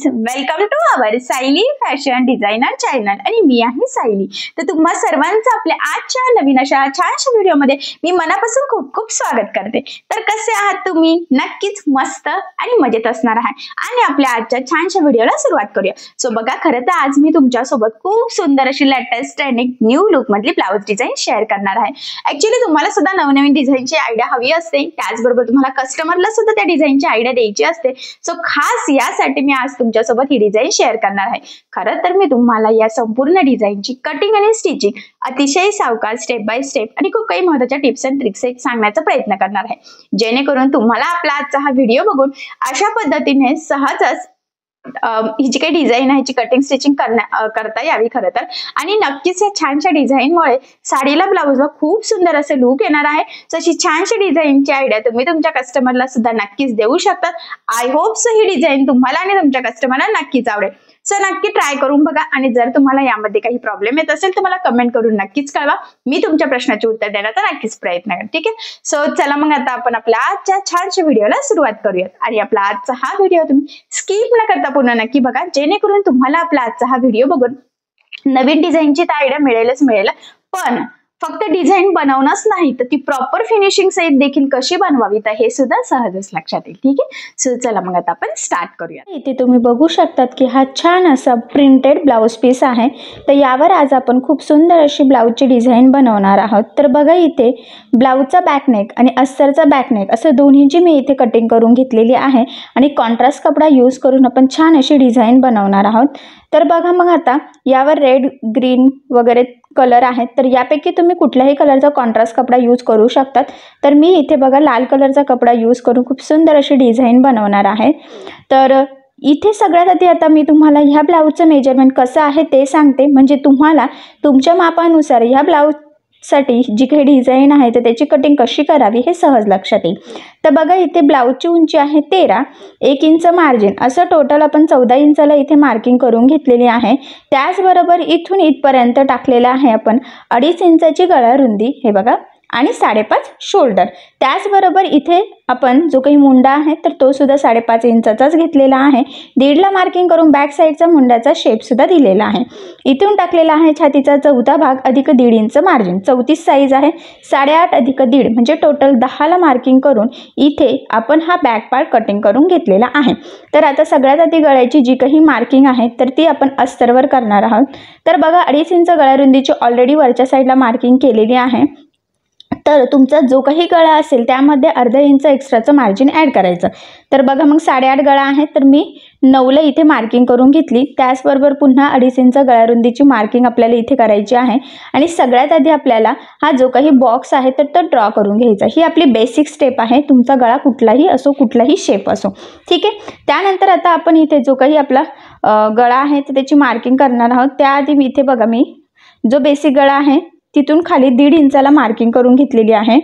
Welcome to our Sayali fashion designer channel आणि मी आहे सायली। तर तुम्हा सर्वांचं आपल्या आजच्या नवीन अशा छानशा व्हिडिओमध्ये मी मनापासून खूप खूप स्वागत करते। तर कसे आहात तुम्ही? नक्कीच मस्त आणि मजेत असणार आहात आणि आपल्या आजच्या छानशा व्हिडिओला सुरुवात करूया। सो बघा, खरं तर आज मी तुमच्यासोबत खूप सुंदर अशी लेटेस्ट ट्रेंडिंग न्यू लुक मधली ब्लाउज डिझाईन शेअर करणार आहे। ऍक्च्युअली तुम्हाला सुद्धा नवनवीन डिझाईनची आयडिया हवी असते, त्याचबरोबर तुम्हाला कस्टमरला सुद्धा त्या डिझाईनची आयडिया द्यायची असते। सो खास यासाठी मी आज तुमच्यासोबत ही डिझाईन शेअर करणार आहे। खरं तर मी तुम्हाला या संपूर्ण डिझाईनची कटिंग आणि स्टिचिंग अतिशय सावकाश स्टेप बाय स्टेप आणि खूप काही महत्त्वाच्या टिप्स अँड ट्रिक्स सांगण्याचा प्रयत्न करणार आहे, जेणेकरून तुम्हाला आपला आजचा हा व्हिडिओ बघून अशा पद्धतीने सहजच ही जी काही डिझाईन आहे कटिंग स्टिचिंग करता यावी खरं तर। आणि नक्कीच या छानशा डिझाईनमुळे साडीला ब्लाउजला खूप सुंदर असे लुक येणार आहे। अशी छानशी डिझाईनची आयडिया तुम्ही तुमच्या कस्टमरला सुद्धा नक्कीच देऊ शकतात। I hope so he design तुम्हाला आणि तुमच्या कस्टमरला नक्कीच आवडेल। सो नक्की ट्राय करून बघा आणि जर तुम्हाला यामध्ये काही प्रॉब्लेम येत असेल तर मला कमेंट करून नक्कीच कळवा, मी तुमच्या प्रश्नाचे उत्तर देण्याचा नक्कीच प्रयत्न करेन। ठीक आहे, सो चला मग आता आपण आपल्या आजच्या छानशा व्हिडिओला सुरुवात करूयात आणि आपला आजचा हा व्हिडिओ तुम्ही स्किप न करता पूर्ण नक्की बघा, जेणेकरून तुम्हाला आपला आजचा हा व्हिडिओ बघून नवीन डिझाईनची आयडिया मिळेल। पण फक्त डिझाईन बनवणंच नाही तर ती प्रॉपर फिनिशिंग सहित देखील कशी बनवावी तर हे सुद्धा सहजच लक्षात येईल। ठीक आहे, सो चला मग आता आपण स्टार्ट करूया। इथे तुम्ही बघू शकतात की हा छान असा प्रिंटेड ब्लाउज पीस आहे। तर यावर आज आपण खूप सुंदर अशी ब्लाउजची डिझाईन बनवणार आहोत। तर बघा, इथे ब्लाउजचा बॅकनेक आणि अस्तरचा बॅकनेक असं दोन्हीची मी इथे कटिंग करून घेतलेली आहे आणि कॉन्ट्रास्ट कपडा यूज करून आपण छान अशी डिझाईन बनवणार आहोत। तर बघा, मग आता यावर रेड ग्रीन वगैरे कलर आहेत, तर यापैकी तुम्ही कुठल्याही कलरचा कॉन्ट्रास्ट कपडा यूज करू शकतात। तर मी इथे बघा लाल कलरचा कपडा यूज करून खूप सुंदर अशी डिझाईन बनवणार आहे। तर इथे सगळ्यात आधी आता मी तुम्हाला ह्या ब्लाऊजचं मेजरमेंट कसं आहे ते सांगते, म्हणजे तुम्हाला तुमच्या मापानुसार ह्या ब्लाऊजसाठी जी काही डिझाईन आहे तर त्याची कटिंग कशी करावी हे सहज लक्षात येईल। तर बघा, इथे ब्लाऊजची उंची आहे 13, 1 इंच मार्जिन असं टोटल आपण 14 इंचाला इथे मार्किंग करून घेतलेली आहे। त्याचबरोबर इथून इथपर्यंत टाकलेलं आहे आपण 2.5 इंचाची गळा रुंदी, हे बघा, आणि 5.5 शोल्डर। त्याचबरोबर इथे आपण जो काही मुंडा आहे तर तो सुद्धा 5.5 इंचाचाच घेतलेला आहे। 1.5ला मार्किंग करून बॅक साईडचा मुंड्याचा शेप सुद्धा दिलेला आहे। इथून टाकलेला आहे छातीचा चौथा भाग अधिक 1.5 इंच मार्जिन, 34 साईज आहे। 8.5 अधिक 1.5 म्हणजे टोटल 10ला मार्किंग करून इथे आपण हा बॅक पार्ट कटिंग करून घेतलेला आहे। तर आता सगळ्यात आधी गळ्याची जी काही मार्किंग आहे तर ती आपण अस्तरवर करणार आहोत। तर बघा, 2.5 इंच गळा रुंदीची ऑलरेडी वरच्या साईडला मार्किंग केलेली आहे। तर तुमचा जो काही गळा असेल त्यामध्ये अर्धा इंच एक्स्ट्राचं मार्जिन ॲड करायचं। तर बघा, मग 8.5 गळा आहे तर मी 9ला इथे मार्किंग करून घेतली। त्याचबरोबर पुन्हा 2.5 इंच गळा रुंदीची मार्किंग आपल्याला इथे करायची आहे आणि सगळ्यात आधी आपल्याला हा जो काही बॉक्स आहे तर तो ड्रॉ करून घ्यायचा। ही आपली बेसिक स्टेप आहे, तुमचा गळा कुठलाही असो, कुठलाही शेप असो। ठीक आहे, त्यानंतर आता आपण इथे जो काही आपला गळा आहे तर त्याची मार्किंग करणार आहोत। त्याआधी मी इथे बघा, मी जो बेसिक गळा आहे तिथून खाली 1.5 इंचाला मार्किंग करून घेतलेली आहे।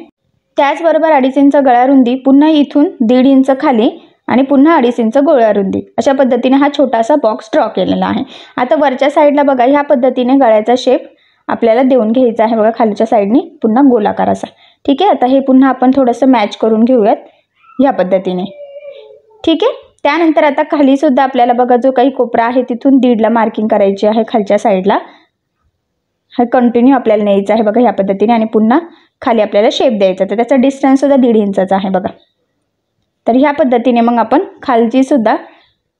त्याचबरोबर 2.5 इंच गळा रुंदी, पुन्हा इथून 1.5 इंच खाली आणि पुन्हा 2.5 इंच गोळा रुंदी, अशा पद्धतीने हा छोटासा बॉक्स ड्रॉ केलेला आहे। आता वरच्या साईडला बघा, ह्या पद्धतीने गळ्याचा शेप आपल्याला देऊन घ्यायचा आहे। बघा, खालच्या साईडने पुन्हा गोलाकार असा। ठीक आहे, आता हे पुन्हा आपण थोडंसं मॅच करून घेऊयात ह्या पद्धतीने। ठीक आहे, त्यानंतर आता खाली सुद्धा आपल्याला बघा जो काही कोपरा आहे तिथून 1.5ला मार्किंग करायची आहे खालच्या साईडला। हा कंटिन्यू आपल्याला न्यायचा आहे बघा ह्या पद्धतीने आणि पुन्हा खाली आपल्याला शेप द्यायचा, तर त्याचा डिस्टन्स सुद्धा 1.5 इंचाचा आहे बघा। तर ह्या पद्धतीने मग आपण खालची सुद्धा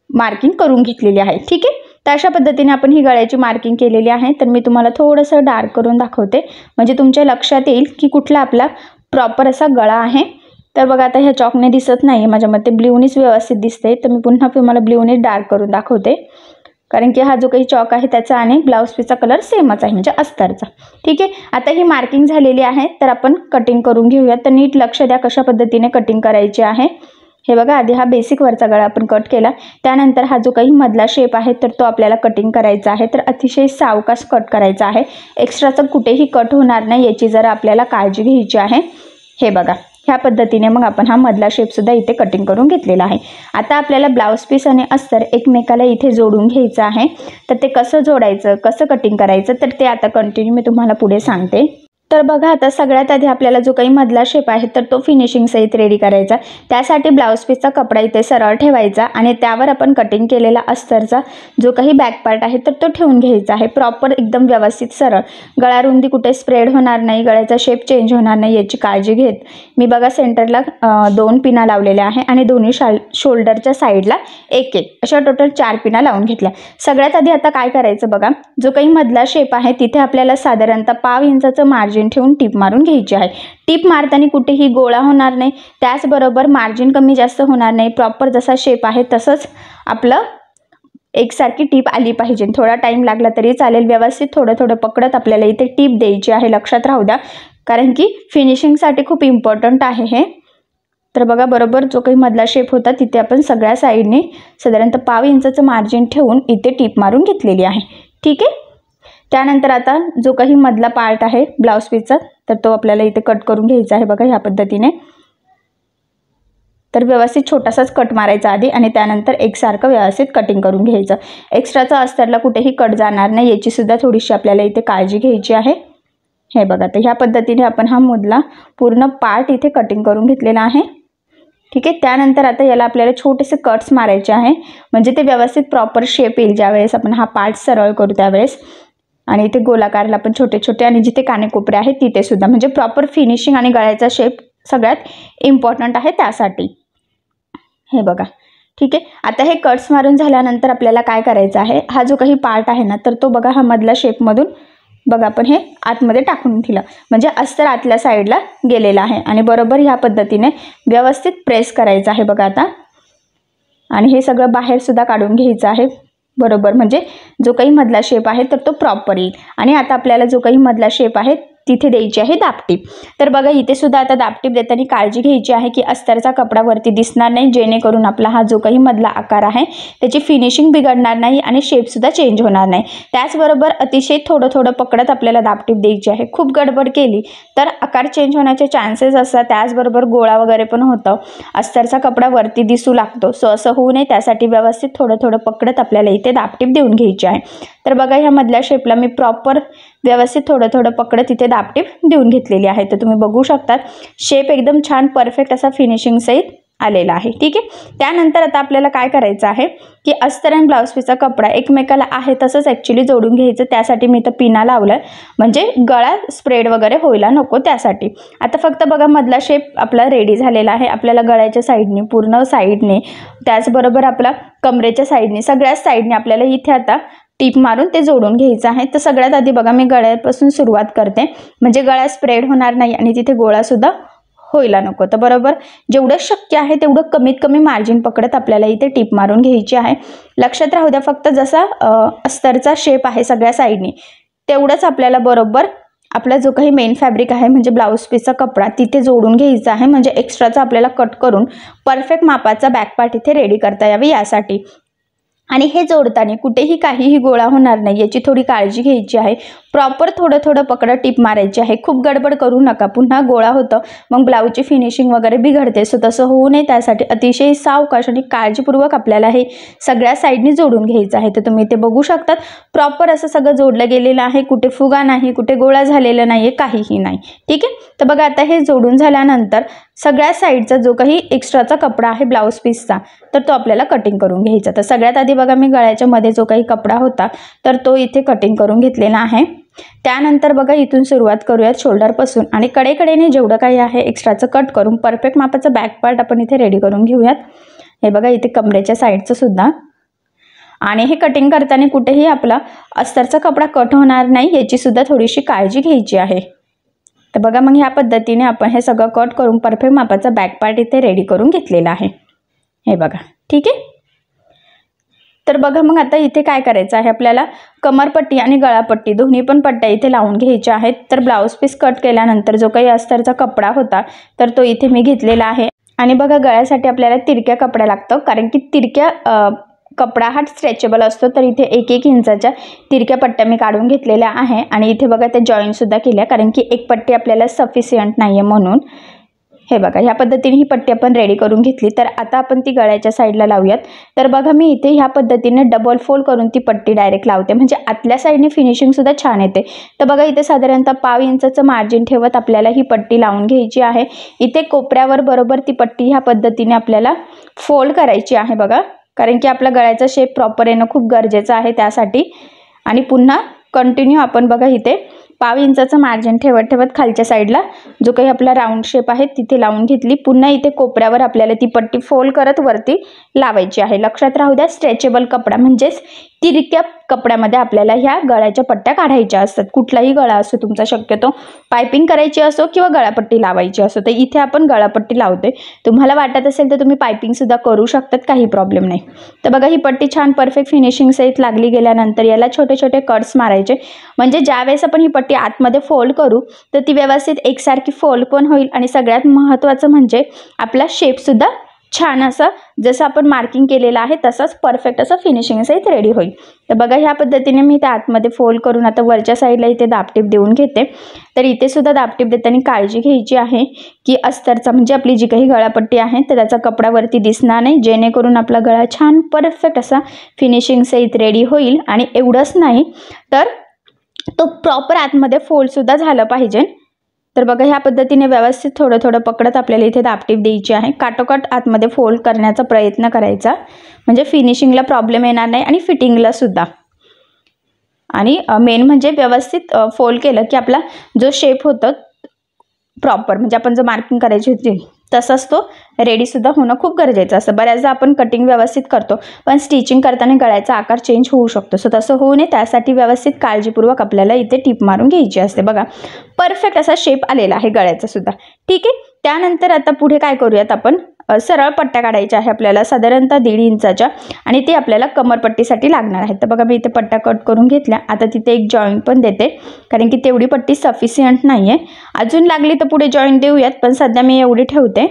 मार्किंग करून घेतलेली आहे। ठीक आहे, तर अशा पद्धतीने आपण ही गळ्याची मार्किंग केलेली आहे। तर मी तुम्हाला थोडंसं डार्क करून दाखवते, म्हणजे तुमच्या लक्षात येईल की कुठला आपला प्रॉपर असा गळा आहे। तर बघा, आता ह्या चॉकने दिसत नाही, माझ्या मते ब्ल्यूनीच व्यवस्थित दिसते, तर मी पुन्हा तुम्हाला ब्ल्यूनीच डार्क करून दाखवते, कारण की हा जो काही चॉक आहे त्याचा आणि ब्लाउज पीसचा कलर सेमच आहे, म्हणजे अस्तरचा। ठीक आहे, आता ही मार्किंग झालेली आहे तर आपण कटिंग करून घेऊयात। तर नीट लक्ष द्या कशा पद्धतीने कटिंग करायची आहे। हे बघा, आधी हा बेसिक वरचा गळा आपण कट केला, त्यानंतर हा जो काही मधला शेप आहे तर तो आपल्याला कटिंग करायचा आहे। तर अतिशय सावकाश कट करायचा आहे, एक्स्ट्राचं कुठेही कट होणार नाही याची जरा आपल्याला काळजी घ्यायची आहे। हे बघा, ह्या पद्धतीने मग आपण हा मधला शेप सुद्धा इथे कटिंग करून घेतलेला आहे। आता आपल्याला ब्लाउज पीस आणि अस्तर एकमेकाला इथे जोडून घ्यायचं आहे। तर ते कसं जोडायचं, कसं कटिंग करायचं तर ते आता कंटिन्यू मी तुम्हाला पुढे सांगते। तर बघा आता सगळ्यात आधी आपल्याला जो काही मधला शेप आहे तर तो फिनिशिंग सहित रेडी करायचा. त्यासाठी ब्लाऊज पीसचा कपडा इथे सरळ ठेवायचा आणि त्यावर आपण कटिंग केलेला अस्तरचा जो काही बॅक पार्ट आहे तर तो ठेवून घ्यायचा आहे. प्रॉपर एकदम व्यवस्थित सरळ, गळा रुंदी कुठे स्प्रेड होणार नाही, गळ्याचा शेप चेंज होणार नाही याची काळजी घेत मी बघा सेंटरला 2 पिना लावलेल्या आहे आणि दोन्ही शोल्डरच्या साईडला 1-1 अशा टोटल 4 पिना लावून घेतल्या. सगळ्यात आधी आता काय करायचं बघा, जो काही मधला शेप आहे तिथे आपल्याला साधारणतः पाव इंचाचं मार्जिन ठेवून टीप मारून घ्यायची आहे. टीप मारताना कुठेही गोळा होणार नाही, त्याचबरोबर मार्जिन कमी जास्त होणार नाही. प्रॉपर जसा शेप आहे तसंच आपलं एकसारखी टीप आली पाहिजे. थोडा टाइम लागला तरी चालेल, व्यवस्थित थोडं थोडं पकडत आपल्याला इथे टीप द्यायची आहे. लक्षात राहू द्या, कारण की फिनिशिंगसाठी खूप इम्पॉर्टंट आहे हे. तर बघा बरोबर जो काही मधला शेप होता तिथे आपण सगळ्या साईडने साधारणतः पाव इंचाचं मार्जिन ठेवून इथे टीप मारून घेतलेली आहे. ठीक आहे. त्यानंतर आता जो काही मधला पार्ट आहे ब्लाऊज पीसचा तर तो आपल्याला इथे कट करून घ्यायचा आहे. बघा ह्या पद्धतीने. तर व्यवस्थित छोटासाच कट मारायचा आधी आणि त्यानंतर एकसारखं व्यवस्थित कटिंग करून घ्यायचं. एक्स्ट्राचा अस्तरला कुठेही कट जाणार नाही याची सुद्धा थोडीशी आपल्याला इथे काळजी घ्यायची आहे. हे बघा, तर ह्या पद्धतीने आपण हा मधला पूर्ण पार्ट इथे कटिंग करून घेतलेला आहे. ठीक आहे. त्यानंतर आता याला आपल्याला छोटेसे कट्स मारायचे आहे, म्हणजे ते व्यवस्थित प्रॉपर शेप येईल ज्यावेळेस आपण हा पार्ट सरळ करू त्यावेळेस. आणि इथे गोलाकारला पण छोटे छोटे आणि जिथे कानेकोपरे आहेत तिथे सुद्धा, म्हणजे प्रॉपर फिनिशिंग आणि गळ्याचा शेप सगळ्यात इम्पॉर्टंट आहे त्यासाठी. हे बघा. ठीक आहे. आता हे कट्स मारून झाल्यानंतर आपल्याला काय करायचं आहे, हा जो काही पार्ट आहे ना तर तो बघा हा मधला शेपमधून बघा आपण हे आतमध्ये टाकून दिलं, म्हणजे अस्तर आतल्या साईडला गेलेला आहे आणि बरोबर ह्या पद्धतीने व्यवस्थित प्रेस करायचं आहे बघा आता. आणि हे सगळं बाहेर सुद्धा काढून घ्यायचं आहे बरोबर, म्हणजे जो काही मधला शेप आहे तर तो प्रॉपर येईल. आणि आता आपल्याला जो काही मधला शेप आहे तिथे द्यायची आहे दाबटीप. तर बघा इथे सुद्धा आता दाबटीप देताना काळजी घ्यायची आहे की अस्तरचा कपडा वरती दिसणार नाही, जेणेकरून आपला हा जो काही मधला आकार आहे त्याची फिनिशिंग बिघडणार नाही आणि शेपसुद्धा चेंज होणार नाही. त्याचबरोबर अतिशय थोडं थोडं पकडत आपल्याला दाबटीप द्यायची आहे. खूप गडबड केली तर आकार चेंज होण्याचे चान्सेस असतात, त्याचबरोबर गोळा वगैरे पण होतं, अस्तरचा कपडा वरती दिसू लागतो. सो असं होऊ नये त्यासाठी व्यवस्थित थोडं थोडं पकडत आपल्याला इथे दाबटीप देऊन घ्यायची आहे. तर बघा ह्या मधल्या शेपला मी प्रॉपर व्यवस्थित थोडं थोडं पकडत इथे दाबटीप देऊन घेतलेली आहे. तर तुम्ही बघू शकता शेप एकदम छान परफेक्ट असा फिनिशिंग सहित आलेला आहे. ठीक आहे. त्यानंतर आता आपल्याला काय करायचं आहे की अस्तर आणि ब्लाऊज पीसचा कपडा एकमेकाला आहे तसंच ॲक्च्युली जोडून घ्यायचं. त्यासाठी मी इथं पिना लावलं, म्हणजे गळा स्प्रेड वगैरे व्हायला नको त्यासाठी. आता फक्त बघा मधला शेप आपला रेडी झालेला आहे. आपल्याला गळ्याच्या साईडने, पूर्ण साईडने, त्याचबरोबर आपला कमरेच्या साईडने, सगळ्याच साईडने आपल्याला इथे आता टीप मारून ते जोडून घ्यायचं आहे. तर सगळ्यात आधी बघा मी गळ्यापासून सुरुवात करते, म्हणजे गळा स्प्रेड होणार नाही आणि तिथे गोळासुद्धा व्हायला नको. तर बरोबर जेवढं शक्य आहे तेवढं कमीत कमी मार्जिन पकडत आपल्याला इथे टीप मारून घ्यायची आहे. लक्षात राहू द्या फक्त जसा अस्तरचा शेप आहे सगळ्या साईडने तेवढंच आपल्याला बरोबर आपला जो काही मेन फॅब्रिक आहे म्हणजे ब्लाऊज पीसचा कपडा तिथे जोडून घ्यायचा आहे, म्हणजे एक्स्ट्राचा आपल्याला कट करून परफेक्ट मापाचा बॅक पार्ट इथे रेडी करता यावे यासाठी. आणि हे जोडताना कुठेही काहीही गोळा होणार नाही याची थोडी काळजी घ्यायची आहे. प्रॉपर थोडं थोडं पकडत टीप मारायची आहे. खूप गडबड करू नका, पुन्हा गोळा होतं मग ब्लाऊजची फिनिशिंग वगैरे बिघडते. सो तसं होऊ नये त्यासाठी अतिशय सावकाश आणि काळजीपूर्वक आपल्याला हे सगळ्या साईडनी जोडून घ्यायचं आहे. तर तुम्ही ते बघू शकतात प्रॉपर असं सगळं जोडलं गेलेलं आहे, कुठे फुगा नाही, कुठे गोळा झालेला नाही आहे, काहीही नाही. ठीक आहे. तर बघा आता हे जोडून झाल्यानंतर सगळ्या साईडचा जो काही एक्स्ट्राचा कपडा आहे ब्लाऊज पीसचा तर तो आपल्याला कटिंग करून घ्यायचा. तर सगळ्यात आधी बघा मी गळ्याच्या मध्ये जो काही कपडा होता तर तो इथे कटिंग करून घेतलेला आहे. त्यानंतर बघा इथून सुरुवात करूयात शोल्डरपासून आणि कडेकडेने जेवढं काही आहे एक्स्ट्राचं कट करून परफेक्ट मापाचं बॅक पार्ट आपण इथे रेडी करून घेऊयात. हे बघा इथे कमरेच्या साईडचं सुद्धा. आणि हे कटिंग करताना कुठेही आपला अस्तरचा कपडा कट होणार नाही याची सुद्धा थोडीशी काळजी घ्यायची आहे. तर बघा मग ह्या पद्धतीने आपण हे सगळं कट करून परफेक्ट मापाचा बॅक पार्ट इथे रेडी करून घेतलेला आहे. हे बघा. ठीक आहे. तर बघा मग आता इथे काय करायचं आहे आपल्याला, कमरपट्टी आणि गळापट्टी दोन्ही पण पट्ट्या इथे लावून घ्यायच्या आहेत. तर ब्लाऊज पीस कट केल्यानंतर जो काही अस्तरचा कपडा होता तर तो इथे मी घेतलेला आहे. आणि बघा गळ्यासाठी आपल्याला तिरक्या कपडा लागतो, कारण की तिरक्या कपडा हा स्ट्रेचेबल असतो. तर इथे 1-1 इंचाच्या तिरक्या पट्ट्या मी काढून घेतलेल्या आहे आणि इथे बघा त्या जॉईंट सुद्धा केल्या, कारण की एक पट्टी आपल्याला सफिशियंट नाही आहे म्हणून. हे बघा ह्या पद्धतीने ही पट्टी आपण रेडी करून घेतली. तर आता आपण ती गळ्याच्या साईडला लावूयात. तर बघा मी इथे ह्या पद्धतीने डबल फोल्ड करून ती पट्टी डायरेक्ट लावते, म्हणजे आतल्या साईडने फिनिशिंगसुद्धा छान येते. तर बघा इथे साधारणतः 1/2 इंचाचं मार्जिन ठेवत आपल्याला ही पट्टी लावून घ्यायची आहे. इथे कोपऱ्यावर बरोबर ती पट्टी ह्या पद्धतीने आपल्याला फोल्ड करायची आहे बघा, कारण की आपला गळ्याचा शेप प्रॉपर येणं खूप गरजेचं आहे त्यासाठी. आणि पुन्हा कंटिन्यू आपण बघा इथे 1/2 इंचाचं मार्जिन ठेवत ठेवत खालच्या साईडला जो काही आपला राऊंड शेप आहे तिथे लावून घेतली. पुन्हा इथे कोपऱ्यावर आपल्याला ती पट्टी फोल्ड करत वरती लावायची आहे. लक्षात राहू द्या, स्ट्रेचेबल कपडा म्हणजेच तिरक्या कपड्यामध्ये आपल्याला ह्या गळ्याच्या पट्ट्या काढायच्या असतात. कुठलाही गळा असो तुमचा, शक्यतो पायपिंग करायची असो किंवा गळापट्टी लावायची असो. तर इथे आपण गळापट्टी लावतोय. तुम्हाला वाटत असेल तर तुम्ही पायपिंग सुद्धा करू शकतात, काही प्रॉब्लेम नाही. तर बघा ही पट्टी छान परफेक्ट फिनिशिंग सहित लागली गेल्यानंतर याला छोटे छोटे कट्स मारायचे, म्हणजे ज्यावेळेस आपण ही पट्टी आतमध्ये फोल्ड करू तर ती व्यवस्थित एकसारखी फोल्ड पण होईल. आणि सगळ्यात महत्त्वाचं म्हणजे आपला शेपसुद्धा छान असं जसं आपण मार्किंग केलेलं आहे तसंच परफेक्ट असं फिनिशिंग सहित रेडी होईल. तर बघा ह्या पद्धतीने मी त्या आतमध्ये फोल्ड करून आता वरच्या साईडला इथे दाबटीप देऊन घेते. तर इथे सुद्धा दाबटीप देताना काळजी घ्यायची आहे की अस्तरचा म्हणजे आपली जी काही गळापट्टी आहे तर त्याचा कपड्यावरती दिसणार नाही, जेणेकरून आपला गळा छान परफेक्ट असा फिनिशिंग सहित रेडी होईल. आणि एवढंच नाही तर तो प्रॉपर आतमध्ये फोल्डसुद्धा झालं पाहिजे. तर बघा ह्या पद्धतीने व्यवस्थित थोडं थोडं पकडत आपल्याला इथे दाबटीप द्यायची आहे. काटोकाट आतमध्ये फोल्ड करण्याचा प्रयत्न करायचा, म्हणजे फिनिशिंगला प्रॉब्लेम येणार नाही आणि फिटिंगला सुद्धा. आणि मेन म्हणजे व्यवस्थित फोल्ड केलं की आपला जो शेप होतो प्रॉपर, म्हणजे आपण जो मार्किंग करायची होती तसंच तो रेडीसुद्धा होणं खूप गरजेचं असतं. बऱ्याचदा आपण कटिंग व्यवस्थित करतो पण स्टिचिंग करताना गळ्याचा आकार चेंज होऊ शकतो. सो तसं होऊ नये त्यासाठी व्यवस्थित काळजीपूर्वक आपल्याला इथे टिप मारून घ्यायची असते. बघा परफेक्ट असा शेप आलेला आहे गळ्याचा सुद्धा. ठीक आहे, त्यानंतर आता पुढे काय करूयात आपण, सरळ पट्ट्या काढायच्या आहे आपल्याला साधारणतः 1.5 इंचाच्या, आणि ते आपल्याला कमरपट्टीसाठी लागणार आहे. तर बघा मी इथे पट्ट्या कट करून घेतल्या. आता तिथे एक जॉईंट पण देते, कारण की तेवढी पट्टी सफिशियंट नाही आहे. अजून लागली तर पुढे जॉईंट देऊयात, पण सध्या मी एवढी ठेवते.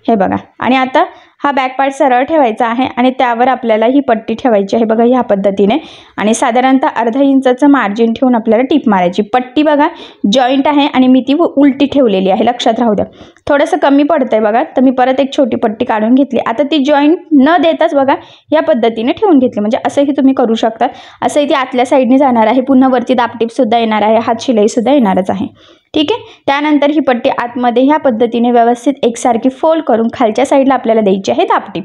हे बघा, आणि आता हा बॅक पार्ट सरळ ठेवायचा आहे आणि त्यावर आपल्याला ही पट्टी ठेवायची आहे बघा ह्या पद्धतीने. आणि साधारणतः 1/2 इंचाचं मार्जिन ठेवून आपल्याला टिप मारायची. पट्टी बघा जॉईंट आहे आणि मी ती उलटी ठेवलेली आहे, लक्षात राहू द्या. थोडंसं कमी पडतंय बघा, तर मी परत एक छोटी पट्टी काढून घेतली. आता ती जॉईंट न देताच बघा या पद्धतीने ठेवून घेतली, म्हणजे असंही तुम्ही करू शकता. असंही ती आतल्या साईडने जाणार आहे, पुन्हा वरती दाबटीपसुद्धा येणार आहे, हात शिलाईसुद्धा येणारच आहे. ठीक आहे, त्यानंतर ही पट्टी आतमध्ये ह्या पद्धतीने व्यवस्थित एकसारखी फोल्ड करून खालच्या साईडला आपल्याला द्यायची आहे दाबटीप.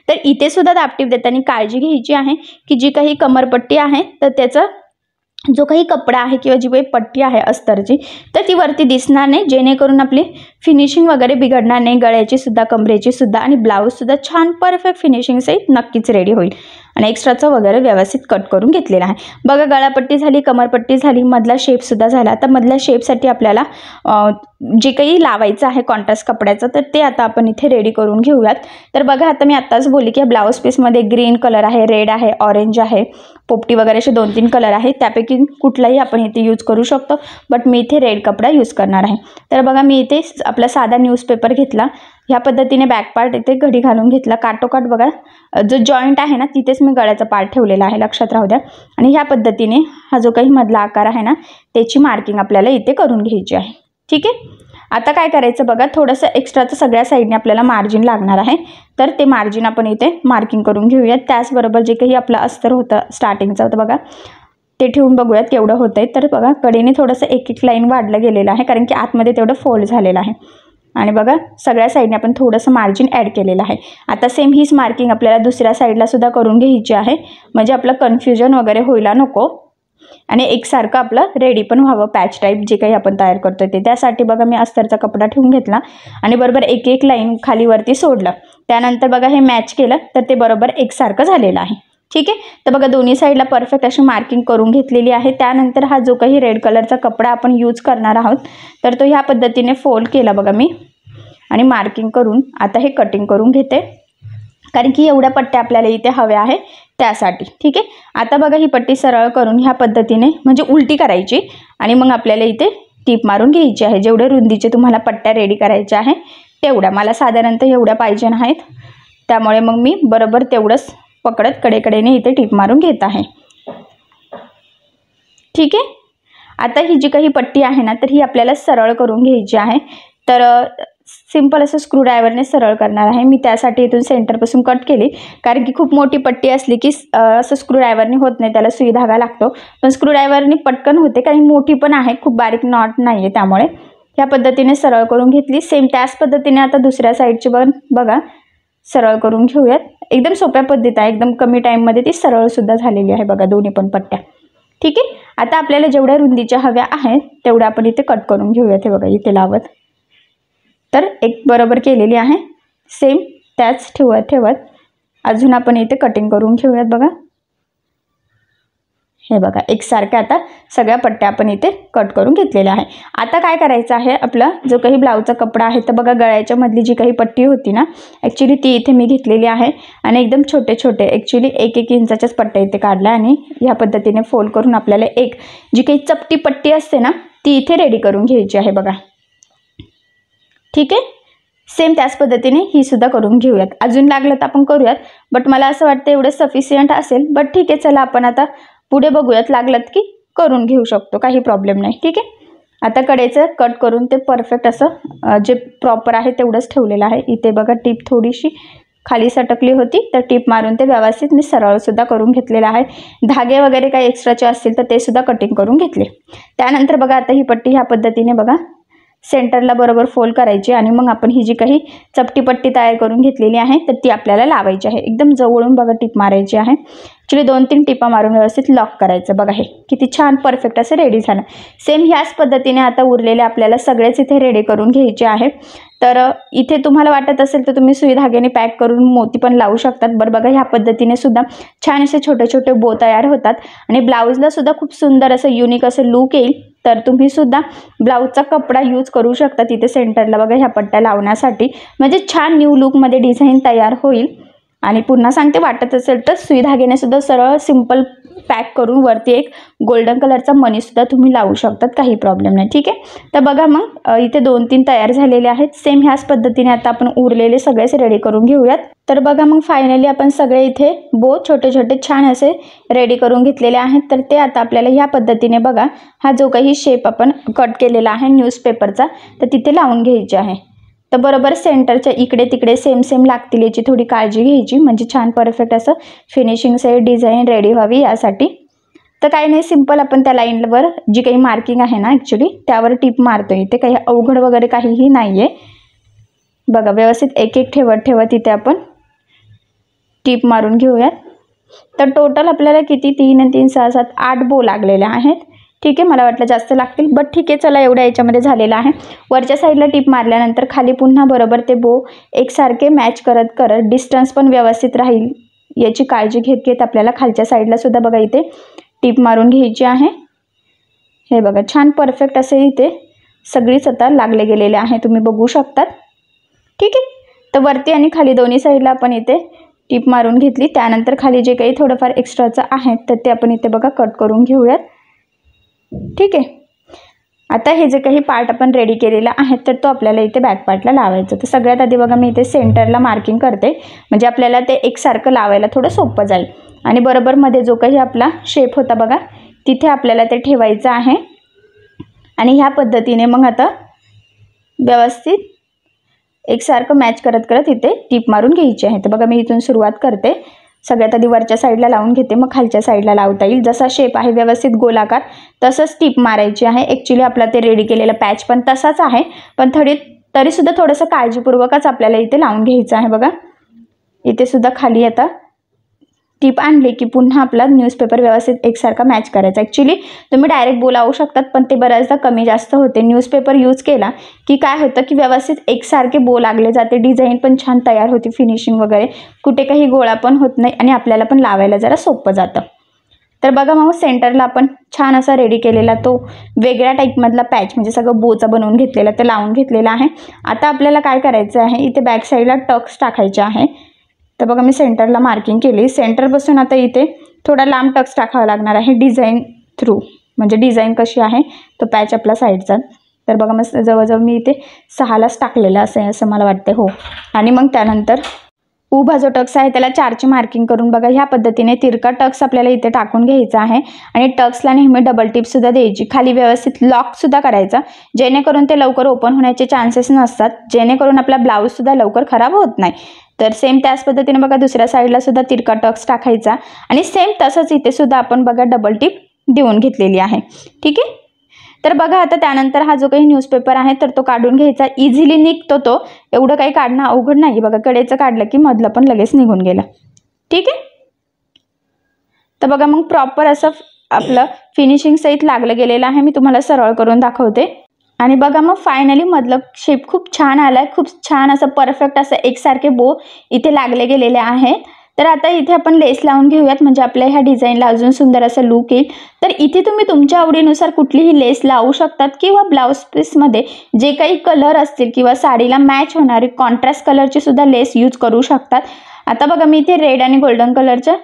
तर इथे सुद्धा दाबटीप देताना काळजी घ्यायची आहे की जी काही कमरपट्टी आहे तर त्याचा जो काही कपडा आहे किंवा जी काही पट्टी आहे अस्तरची तर ती वरती दिसणार नाही, जेणेकरून आपली फिनिशिंग वगैरे बिघडणार नाही, गळ्याची सुद्धा कमरेची सुद्धा. आणि ब्लाऊजसुद्धा छान परफेक्ट फिनिशिंग सहित नक्कीच रेडी होईल. आणि एक्स्ट्राचं वगैरे व्यवस्थित कट करून घेतलेला आहे. बघा गळापट्टी झाली, कमरपट्टी झाली, मधला शेपसुद्धा झाला. आता मधल्या शेपसाठी आपल्याला जे काही लावायचं आहे कॉन्ट्रास्ट कपड्याचं तर ते आता आपण इथे रेडी करून घेऊयात. तर बघा आता मी आत्ताच बोलली की ब्लाऊज पीसमध्ये ग्रीन कलर आहे, रेड आहे, ऑरेंज आहे, पोपटी वगैरे असे 2-3 कलर आहे. त्यापैकी कुठलाही आपण इथे यूज करू शकतो, बट मी इथे रेड कपडा यूज करणार आहे. तर बघा मी इथे आपला साधा न्यूजपेपर घेतला, ह्या पद्धतीने बॅक पार्ट इथे घडी घालून घेतला. काटोकाट बघा जो जॉईंट आहे ना तिथेच मी गळ्याचा पार्ट ठेवलेला आहे, लक्षात राहू द्या. आणि ह्या पद्धतीने हा जो काही मधला आकार आहे ना त्याची मार्किंग आपल्याला इथे करून घ्यायची आहे. ठीक आहे, आता काय करायचं बघा, थोडंसं एक्स्ट्राचं सगळ्या साईडने आपल्याला मार्जिन लागणार आहे, तर ते मार्जिन आपण इथे मार्किंग करून घेऊयात. त्याचबरोबर जे काही आपलं अस्तर होतं स्टार्टिंगचं होतं बघा ते ठेवून बघूयात केवढं होतं आहे. तर बघा कडेने थोडंसं एक लाईन वाढलं गेलेलं आहे, कारण की आतमध्ये तेवढं फोल्ड झालेलं आहे. आणि बघा सगळ्या साईडने आपण थोडंसं मार्जिन ॲड केलेलं आहे. आता सेम हीच मार्किंग आपल्याला दुसऱ्या साईडला सुद्धा करून घ्यायची आहे, म्हणजे आपलं कन्फ्युजन वगैरे व्हायला नको आणि एकसारखं आपलं रेडी पण व्हावं पॅच टाईप जे काही आपण तयार करतो ते. त्यासाठी बघा मी अस्तरचा कपडा ठेवून घेतला आणि बरोबर एक लाईन खालीवरती सोडलं. त्यानंतर बघा हे मॅच केलं तर ते बरोबर एकसारखं झालेलं आहे. ठीक आहे, तर बघा दोन्ही साईडला परफेक्ट अशी मार्किंग करून घेतलेली आहे. त्यानंतर हा जो काही रेड कलरचा कपडा आपण यूज करणार आहोत तर तो ह्या पद्धतीने फोल्ड केला बघा मी आणि मार्किंग करून आता हे कटिंग करून घेते, कारण की एवढ्या पट्ट्या आपल्याला इथे हव्या आहे त्यासाठी. ठीक आहे, आता बघा ही पट्टी सरळ करून ह्या पद्धतीने म्हणजे उलटी करायची आणि मग आपल्याला इथे टीप मारून घ्यायची आहे. जेवढे रुंदीचे तुम्हाला पट्ट्या रेडी करायच्या आहे तेवढ्या, मला साधारणतः एवढ्या पाहिजे आहेत, त्यामुळे मग मी बरोबर तेवढंच पकडत कडेकडेने इथे टीप मारून घेत आहे. ठीक आहे, आता ही जी काही पट्टी आहे ना तर ही आपल्याला सरळ करून घ्यायची आहे. तर सिंपल असं स्क्रूड्रायव्हरने सरळ करणार आहे. मी त्यासाठी इथून सेंटरपासून कट केली, कारण की खूप मोठी पट्टी असली की असं स्क्रूड्रायव्हरने होत नाही, त्याला सुई धागा लागतो. पण स्क्रूड्रायव्हरने पटकन होते, कारण मोठी पण आहे, खूप बारीक नॉट नाही आहे. त्यामुळे ह्या पद्धतीने सरळ करून घेतली. सेम त्याच पद्धतीने आता दुसऱ्या साईडची बघा सरळ करून घेऊयात. एकदम सोप्या पद्धत आहे, एकदम कमी टाईममध्ये ती सरळसुद्धा झालेली आहे बघा, दोन्ही पण पट्ट्या. ठीक आहे. आता आपल्याला जेवढ्या रुंदीच्या हव्या आहेत तेवढ्या आपण इथे कट करून घेऊयात. हे बघा इथे लावत, तर एक बरोबर केलेली आहे. सेम त्याच ठेवत अजून आपण इथे कटिंग करून घेऊयात बघा. हे बघा एकसारख्या आता सगळ्या पट्ट्या आपण इथे कट करून घेतलेल्या आहे. आता काय करायचं आहे, आपला जो काही ब्लाऊजचा कपडा आहे तर बघा गळ्याच्या मधली जी काही पट्टी होती ना, ॲक्च्युली ती इथे मी घेतलेली आहे आणि एकदम छोटे छोटे ॲक्च्युली 1-1 इंचाच्याच पट्ट्या इथे काढल्या आणि ह्या पद्धतीने फोल्ड करून आपल्याला एक जी काही चपटी पट्टी असते ना ती इथे रेडी करून घ्यायची आहे बघा. ठीक आहे. सेम त्याच पद्धतीने ही सुद्धा करून घेऊयात. अजून लागलं तर आपण करूयात, बट मला असं वाटतं एवढं सफिशियंट असेल. बट ठीक आहे, चला आपण आता पुढे बघूयात, लागलं की करून घेऊ शकतो, काही प्रॉब्लेम नाही. ठीक आहे. आता कडेचं कट करून ते परफेक्ट असं जे प्रॉपर आहे तेवढंच ठेवलेलं आहे. इथे बघा टीप थोडीशी खाली सटकली होती, तर टीप मारून ते व्यवस्थित मी सरळसुद्धा करून घेतलेलं आहे. धागे वगैरे काही एक्स्ट्राचे असतील तर ते सुद्धा कटिंग करून घेतले. त्यानंतर बघा आता ही पट्टी ह्या पद्धतीने बघा सेंटरला बरोबर फोल्ड करायची आणि मग आपण ही जी काही चपटी पट्टी तयार करून घेतलेली आहे तर ती आपल्याला लावायची आहे. एकदम जवळून बघा टीप मारायची आहे. ॲक्च्युली 2-3 टिपा मारून व्यवस्थित लॉक करायचं. बघा हे किती छान परफेक्ट असं रेडी झालं. सेम ह्याच पद्धतीने आता उरलेले आपल्याला सगळेच इथे रेडी करून घ्यायचे आहे. तर इथे तुम्हाला वाटत असेल तर तुम्ही सुई धाग्याने पॅक करून मोती पण लावू शकतात. बरं बघा ह्या पद्धतीने सुद्धा छान असे छोटे छोटे बो तयार होतात आणि ब्लाऊजला सुद्धा खूप सुंदर असं युनिक असं लुक येईल. तर तुम्ही सुद्धा ब्लाऊजचा कपडा यूज करू शकता तिथे सेंटरला बघा ह्या पट्ट्या लावण्यासाठी, म्हणजे छान न्यू लुकमध्ये डिझाईन तयार होईल. आणि पुन्हा सांगते, वाटत असेल तर सुई धाग्याने सुद्धा सरळ सिंपल पॅक करून वरती एक गोल्डन कलरचा मनीसुद्धा तुम्ही लावू शकतात, काही प्रॉब्लेम नाही. ठीक आहे. तर बघा मग इथे 2-3 तयार झालेले आहेत. सेम ह्याच पद्धतीने आता आपण उरलेले सगळेच रेडी करून घेऊयात. तर बघा मग फायनली आपण सगळे इथे बो छोटे छोटे छान असे रेडी करून घेतलेले आहेत. तर ते आता आपल्याला ह्या पद्धतीने बघा हा जो काही शेप आपण कट केलेला आहे न्यूजपेपरचा तर तिथे लावून घ्यायचे आहे. तर बरोबर सेंटरच्या इकडे तिकडे सेम लागतील याची थोडी काळजी घ्यायची, म्हणजे छान परफेक्ट असं फिनिशिंग से डिझाईन रेडी व्हावी यासाठी. तर काही नाही, सिंपल आपण त्या लाईनवर जी काही मार्किंग आहे ना ॲक्च्युली त्यावर टिप मारतोय. इथे काही अवघड वगैरे काहीही नाही आहे. बघा व्यवस्थित एक एक ठेवत इथे आपण टिप मारून घेऊयात. तर टोटल आपल्याला किती 3 आणि 3 6 7 8 बो लागलेले आहेत. ठीक आहे. मला वाटलं जास्त लागतील, बट ठीक आहे, चला एवढ्या याच्यामध्ये झालेलं आहे. वरच्या साईडला टिप मारल्यानंतर खाली पुन्हा बरोबर ते बो एकसारखे मॅच करत डिस्टन्स पण व्यवस्थित राहील याची काळजी घेत आपल्याला खालच्या साईडला सुद्धा बघा इथे टिप मारून घ्यायची आहे. हे बघा छान परफेक्ट असे इथे सगळीच आता लागले गेलेले आहे, तुम्ही बघू शकतात. ठीक आहे. तर वरती आणि खाली दोन्ही साईडला आपण इथे टिप मारून घेतली. त्यानंतर खाली जे काही थोडंफार एक्स्ट्राचं आहे तर ते आपण इथे बघा कट करून घेऊयात. ठीक आहे. आता हे जे काही पार्ट आपण रेडी केलेला आहे तर तो आपल्याला इथे बॅक पार्टला लावायचं. तर सगळ्यात आधी बघा मी इथे सेंटरला मार्किंग करते, म्हणजे आपल्याला ते एकसारखं लावायला थोडं सोपं जाईल. आणि बरोबर मध्ये जो काही आपला शेप होता बघा तिथे आपल्याला ते ठेवायचं आहे. आणि ह्या पद्धतीने मग आता व्यवस्थित एकसारखं मॅच करत इथे टीप मारून घ्यायची आहे. तर बघा मी इथून सुरुवात करते. सगळ्यात आधी वरच्या साईडला लावून घेते, मग खालच्या साईडला लावता येईल. जसा शेप आहे व्यवस्थित गोलाकार तसंच टीप मारायची आहे. ॲक्च्युली आपला ते रेडी केलेला पॅच पण तसाच आहे, पण तरीसुद्धा थोडंसं काळजीपूर्वकच आपल्याला इथे लावून घ्यायचं आहे. बघा इथे सुद्धा खाली आता टीप आणली की पुन्हा आपला न्यूजपेपर व्यवस्थित एकसारखा मॅच करायचा. ॲक्च्युली तुम्ही डायरेक्ट बो लावू शकतात, पण ते बऱ्याचदा कमी जास्त होते. न्यूजपेपर यूज केला की काय होतं की व्यवस्थित एकसारखे बो लागले जाते, डिझाईन पण छान तयार होती, फिनिशिंग वगैरे कुठे काही गोळा पण होत नाही आणि आपल्याला पण लावायला जरा सोपं जातं. तर बघा मग सेंटरला आपण छान असा रेडी केलेला तो वेगळ्या टाईपमधला पॅच, म्हणजे सगळं बोचा बनवून घेतलेला ते लावून घेतलेला आहे. आता आपल्याला काय करायचं आहे, इथे बॅक साईडला टक्स टाकायचे आहे. तर बघा मी सेंटरला मार्किंग केली. सेंटरपासून आता इथे थोडा लांब टक्स टाकावा लागणार आहे डिझाईन थ्रू, म्हणजे डिझाईन कशी आहे तो पॅच आपला साईडचा. तर बघा मग जवळजवळ मी इथे 6लाच टाकलेलं असं मला वाटतं. हो. आणि मग त्यानंतर उभा जो टक्स आहे त्याला 4ची मार्किंग करून बघा ह्या पद्धतीने तिरका टक्स आपल्याला इथे टाकून घ्यायचा आहे आणि टक्सला नेहमी डबल टिप सुद्धा द्यायची, खाली व्यवस्थित लॉक सुद्धा करायचा, जेणेकरून ते लवकर ओपन होण्याचे चान्सेस नसतात, जेणेकरून आपला ब्लाऊज सुद्धा लवकर खराब होत नाही। तर सेम त्याच पद्धतीने बघा दुसऱ्या साईडला सुद्धा तिरका टक्स टाकायचा आणि सेम तसंच इथे सुद्धा आपण बघा डबल टिप देऊन घेतलेली आहे। ठीक आहे, तर बघा आता त्यानंतर हा जो काही न्यूजपेपर आहे तर तो काढून घ्यायचा, इझिली निघतो तो, एवढं काही काढणं अवघड नाही। बघा कडेचं काढलं की मधलं पण लगेच निघून गेलं। ठीक आहे, तर बघा मग प्रॉपर असं आपलं फिनिशिंग सहित लागलं गेलेलं आहे। मी तुम्हाला सरळ करून दाखवते आणि बघा मग फायनली मधलं शेप खूप छान आलाय, खूप छान असं परफेक्ट असं एकसारखे बो इथे लागले गेलेले आहेत। तर आता इथे आपण लेस लावून घेऊयात, म्हणजे आपल्या ह्या डिझाईनला अजून सुंदर असं लुक येईल। तर इथे तुम्ही तुमच्या आवडीनुसार कुठलीही लेस लावू शकतात किंवा ब्लाऊज पीसमध्ये जे काही कलर असतील किंवा साडीला मॅच होणारी कॉन्ट्रास्ट कलरची सुद्धा लेस यूज करू शकतात। आता बघा मी इथे रेड आणि गोल्डन कलरच्या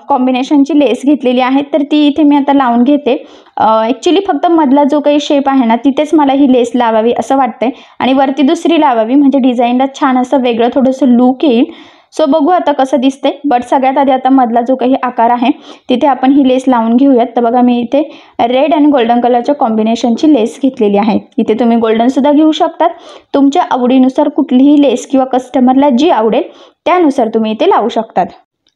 कॉम्बिनेशनची लेस घेतलेली आहे, तर ती इथे मी आता लावून घेते। ॲक्च्युली फक्त मधला जो काही शेप आहे ना तिथेच मला ही लेस लावावी असं वाटतंय आणि वरती दुसरी लावावी, म्हणजे डिझाईनला छान असं वेगळं थोडंसं लुक येईल। सो बघू आता कसं दिसतंय, बट सगळ्यात आधी आता मधला जो काही आकार आहे तिथे आपण ही लेस लावून घेऊयात। तर बघा मी इथे रेड आणि गोल्डन कलरच्या कॉम्बिनेशनची लेस घेतलेली आहे, इथे तुम्ही गोल्डन सुद्धा घेऊ शकतात, तुमच्या आवडीनुसार कुठलीही लेस किंवा कस्टमरला जी आवडेल त्यानुसार तुम्ही इथे लावू शकतात।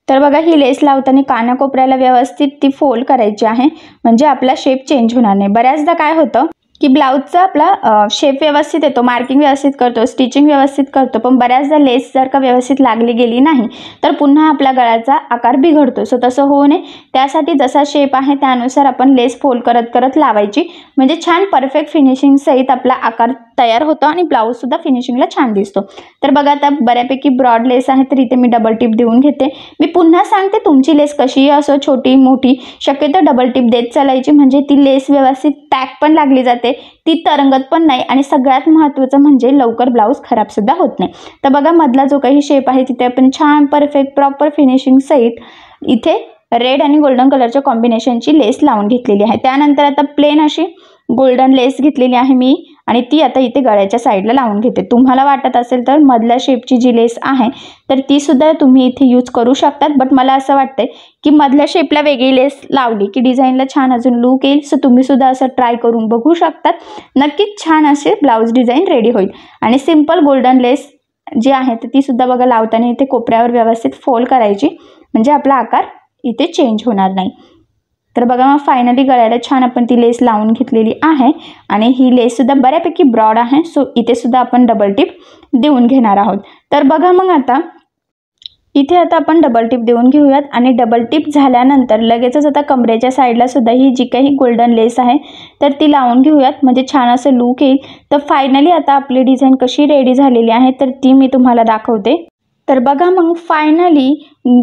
तर बघा ही लेस लावताना कानाकोपऱ्याला व्यवस्थित ती फोल्ड करायची आहे, म्हणजे आपला शेप चेंज होणार नाही। बऱ्याचदा काय होतं की ब्लाऊजचा आपला शेप व्यवस्थित येतो, मार्किंग व्यवस्थित करतो, स्टिचिंग व्यवस्थित करतो, पण बऱ्याचदा लेस जर का व्यवस्थित लागली गेली नाही तर पुन्हा आपला गळ्याचा आकार बिघडतो। सो तसं होऊ नये त्यासाठी जसा शेप आहे त्यानुसार आपण लेस फोल्ड करत करत लावायची, म्हणजे छान परफेक्ट फिनिशिंग सहित आपला आकार तयार होतो आणि ब्लाऊज सुद्धा फिनिशिंगला छान दिसतो। तर बघा आता बऱ्यापैकी ब्रॉड लेस आहे तर इथे मी डबल टिप देऊन घेते। मी पुन्हा सांगते तुमची लेस कशीही असो, छोटी मोठी, शक्यतो डबल टिप देत चालायची, म्हणजे ती लेस व्यवस्थित पॅक पण लागली जाते, ती तरंगत पण नाही आणि सगळ्यात महत्त्वाचं म्हणजे लवकर ब्लाऊज खराब सुद्धा होत नाही। तर बघा मधला जो काही शेप आहे तिथे आपण छान परफेक्ट प्रॉपर फिनिशिंग सहित इथे रेड आणि गोल्डन कलरच्या कॉम्बिनेशनची लेस लावून घेतलेली आहे। त्यानंतर आता प्लेन अशी गोल्डन लेस घेतलेली आहे मी आणि ती आता इथे गळ्याच्या साईडला लावून घेते। तुम्हाला वाटत असेल तर मधल्या शेपची जी लेस आहे तर ती सुद्धा तुम्ही इथे यूज करू शकतात, बट मला असं वाटतंय की मधल्या शेपला वेगळी लेस लावली की डिझाईनला छान अजून लुक येईल। सो तुम्ही सुद्धा असं ट्राय करून बघू शकतात, नक्कीच छान असे ब्लाऊज डिझाईन रेडी होईल। आणि सिंपल गोल्डन लेस जी आहे तर ती सुद्धा बघा लावताना इथे कोपऱ्यावर व्यवस्थित फोल्ड करायची, म्हणजे आपला आकार इथे चेंज होणार नाही। तर बघा मग फायनली गळ्याला छान आपण ती लेस लावून घेतलेली आहे आणि ही लेस सुद्धा बऱ्यापैकी ब्रॉड आहे, सो इथे सुद्धा आपण डबल टिप देऊन घेणार आहोत। तर बघा मग आता इथे आता आपण डबल टिप देऊन घेऊयात आणि डबल टिप झाल्यानंतर लगेचच आता कमरेच्या साईडला सुद्धा ही जी काही गोल्डन लेस आहे तर ती लावून घेऊयात, म्हणजे छान असं लुक येईल। तर फायनली आता आपली डिझाईन कशी रेडी झालेली आहे तर ती मी तुम्हाला दाखवते। तर बघा मग फायनली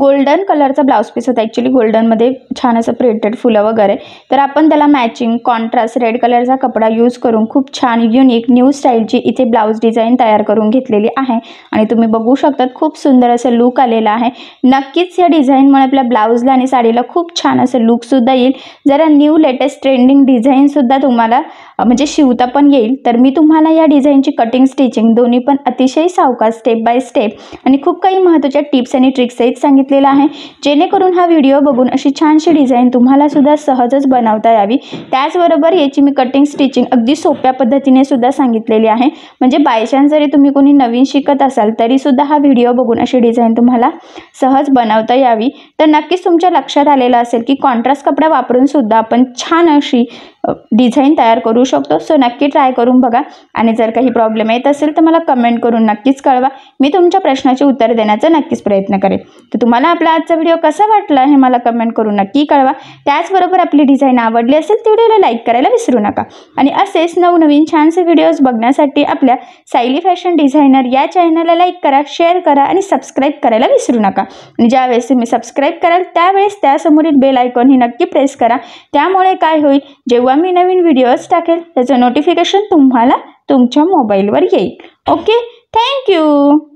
गोल्डन कलरचा ब्लाऊज पीस होता, ॲक्च्युली गोल्डनमध्ये छान असं प्रिंटेड फुलं वगैरे, तर आपण त्याला मॅचिंग कॉन्ट्रास्ट रेड कलरचा कपडा यूज करून खूप छान युनिक न्यू स्टाईलची इथे ब्लाऊज डिझाईन तयार करून घेतलेली आहे आणि तुम्ही बघू शकतात खूप सुंदर असं लुक आलेलं आहे। नक्कीच या डिझाईनमुळे आपल्या ब्लाऊजला आणि साडीला खूप छान असं लुकसुद्धा येईल, जरा न्यू लेटेस्ट ट्रेंडिंग डिझाईनसुद्धा तुम्हाला म्हणजे शिवता पण येईल। तर मी तुम्हाला या डिझाईनची कटिंग स्टिचिंग दोन्ही पण अतिशय सावकाश स्टेप बाय स्टेप आणि खूप काही महत्त्वाच्या टिप्स आणि ट्रिक्स सहित सांगितलेलं आहे, जेणेकरून हा व्हिडिओ बघून अशी छानशी डिझाईन तुम्हाला सुद्धा सहजच बनवता यावी। त्याचबरोबर याची मी कटिंग स्टिचिंग अगदी सोप्या पद्धतीने सुद्धा सांगितलेली आहे, म्हणजे बाय चान्स जरी तुम्ही कोणी नवीन शिकत असाल तरी सुद्धा हा व्हिडिओ बघून अशी डिझाईन तुम्हाला सहज बनवता यावी। तर नक्कीच तुमच्या लक्षात आलेलं असेल की कॉन्ट्रास्ट कपडा वापरून सुद्धा आपण छान अशी डिझाइन तयार करू शकतो। सो नक्की ट्राय करून बघा आणि जर काही प्रॉब्लेम येत असेल तर मला कमेंट करून नक्कीच कळवा, मी तुमच्या प्रश्नाचे उत्तर देण्याचा नक्कीच प्रयत्न करेन। तर तुम्हाला आपला आजचा व्हिडिओ कसा वाटला हे मला कमेंट करून नक्की कळवा। त्याचबरोबर आपली डिझाईन आवडली असेल तर व्हिडिओला लाईक करायला विसरू नका आणि असेच नवनवीन छानसे व्हिडिओज बघण्यासाठी आपल्या सायली फॅशन डिझायनर या चॅनलला लाईक करा, शेअर करा आणि सबस्क्राईब करायला विसरू नका। आणि ज्यावेळेस तुम्ही सबस्क्राईब कराल त्यावेळेस त्यासमोरील बेल आयकॉन ही नक्की प्रेस करा, त्यामुळे काय होईल जेव्हा मी नवीन व्हिडिओज टाकेल त्याचं नोटिफिकेशन तुम्हाला तुमच्या मोबाईलवर येईल। Okay, thank you.